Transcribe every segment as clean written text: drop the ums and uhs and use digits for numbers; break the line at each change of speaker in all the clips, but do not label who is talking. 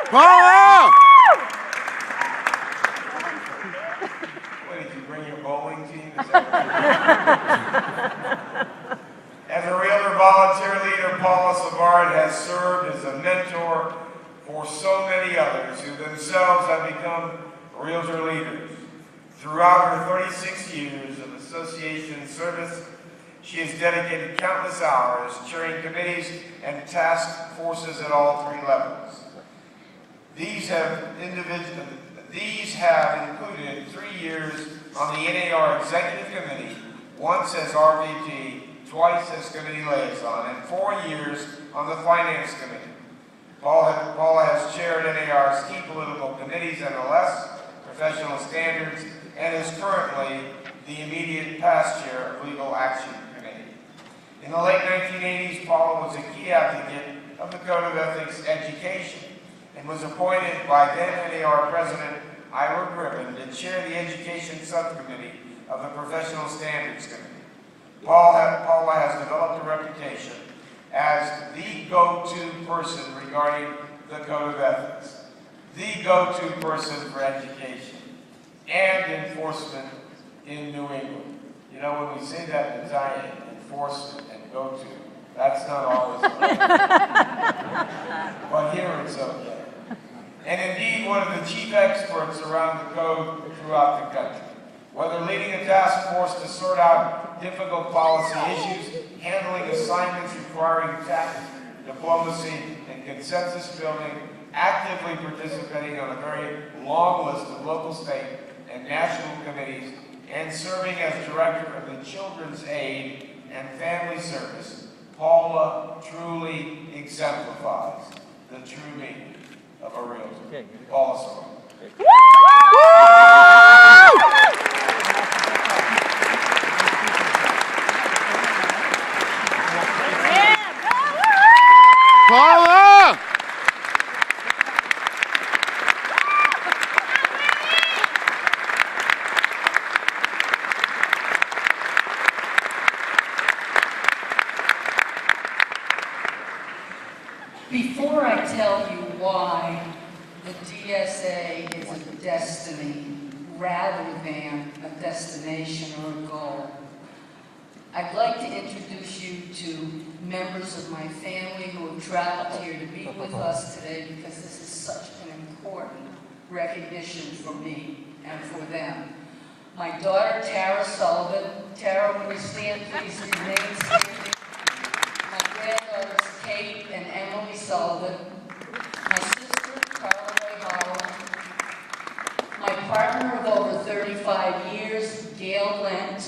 Paula!
What, did you bring your bowling team? As a Realtor volunteer leader, Paula Savard has served as a mentor for so many others who themselves have become Realtor leaders. Throughout her 36 years of association service, she has dedicated countless hours chairing committees and task forces at all three levels. These have included 3 years on the NAR Executive Committee, once as RVP, twice as Committee Liaison, and 4 years on the Finance Committee. Paula has chaired NAR's key political committees, NLS, Professional Standards, and is currently the immediate past chair of Legal Action Committee. In the late 1980s, Paula was a key advocate of the Code of Ethics education and was appointed by then NAR President Ira Griffin to chair the Education Subcommittee of the Professional Standards Committee. Paula has developed a reputation as the go-to person regarding the Code of Ethics, the go-to person for education and enforcement in New England. You know, when we say that in Italian, enforcement and go-to, that's not always right. But here it's okay. And indeed, one of the chief experts around the code throughout the country. Whether leading a task force to sort out difficult policy issues, handling assignments requiring tact, diplomacy, and consensus building, actively participating on a very long list of local, state, and national committees, and serving as director of the Children's Aid and Family Service, Paula truly exemplifies the true meaning of a realtor. Paula Savard.
Paula!
Before I tell you why the DSA is a destiny rather than a destination or a goal, I'd like to introduce you to members of my family who have traveled here to be with us today because this is such an important recognition for me and for them. My daughter, Tara Sullivan. Tara, will you stand please, remain standing. My granddaughters, Kate and Emily Sullivan. My sister, Carla Ray Holland. My partner of over 35 years, Gail Lent.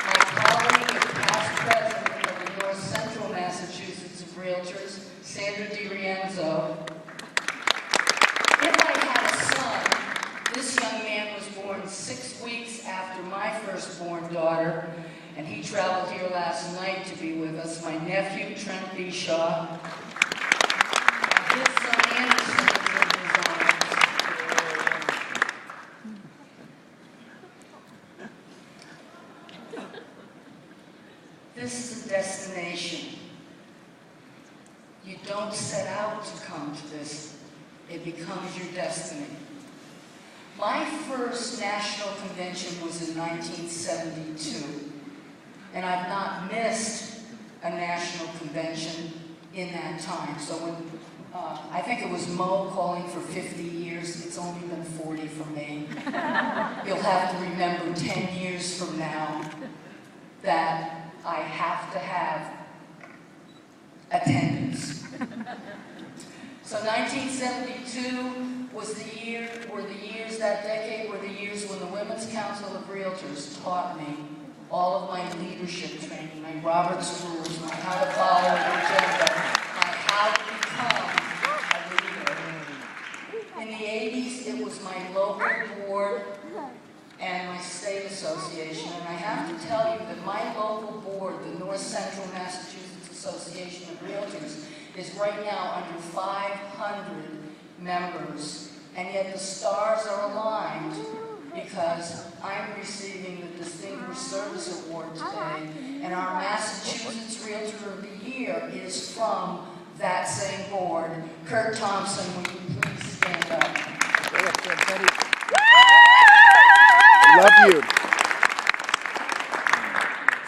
My colleague and past president of the North Central Massachusetts of Realtors, Sandra DiRienzo. If I had a son, this young man was born 6 weeks after my firstborn daughter, and he traveled here last night to be with us. My nephew, Trent Bishaw, and his son Anderson is in his arms. This is a destination. You don't set out to come to this. It becomes your destiny. My first national convention was in 1972, and I've not missed a national convention in that time. So when, I think it was Mo calling for 50 years, it's only been 40 for me. You'll have to remember 10 years from now that I have to have attendance. So 1972 was the year, that decade were the years when the Women's Council of Realtors taught me all of my leadership training, my Robert's rules, my how to follow an agenda, my how to become a leader. In the 80s, it was my local board and my state association, and I have to tell you that my local board, the North Central Massachusetts Association of Realtors, is right now under 500 members, and yet the stars are aligned because I'm receiving the Distinguished Service Award today, and our Massachusetts Realtor of the Year is from that same board. Kurt Thompson, will you please stand up?
Love you.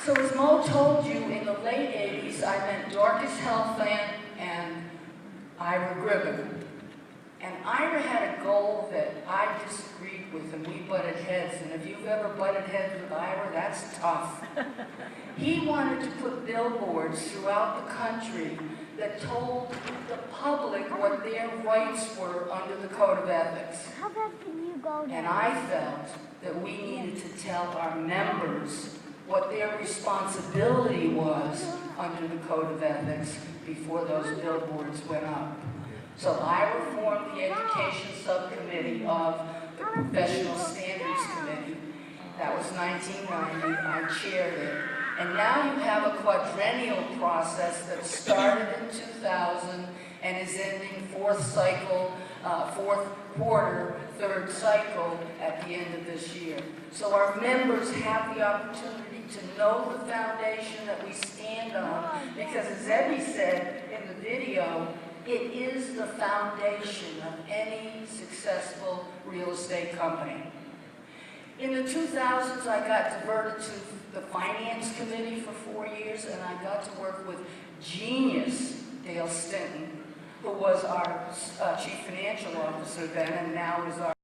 So as Mo told you, in the late 80s, I met Dorcas Helfand and Ira Gribben. And Ira had a goal that I disagreed with, and we butted heads. And if you've ever butted heads with Ira, that's tough. He wanted to put billboards throughout the country that told the public what their rights were under the Code of Ethics.
How fast can you go down?
And I felt that we needed to tell our members what their responsibility was under the Code of Ethics before those billboards went up. So I reformed the Education Subcommittee of the Professional Standards Committee. That was 1990. I chaired it. And now you have a quadrennial process that started in 2000 and is ending fourth quarter, third cycle at the end of this year. So our members have the opportunity to know the foundation that we stand on, because as Ebby said in the video, it is the foundation of any successful real estate company. In the 2000s, I got diverted to the Finance Committee for 4 years, and I got to work with genius Dale Stinton, who was our Chief Financial Officer then and now is our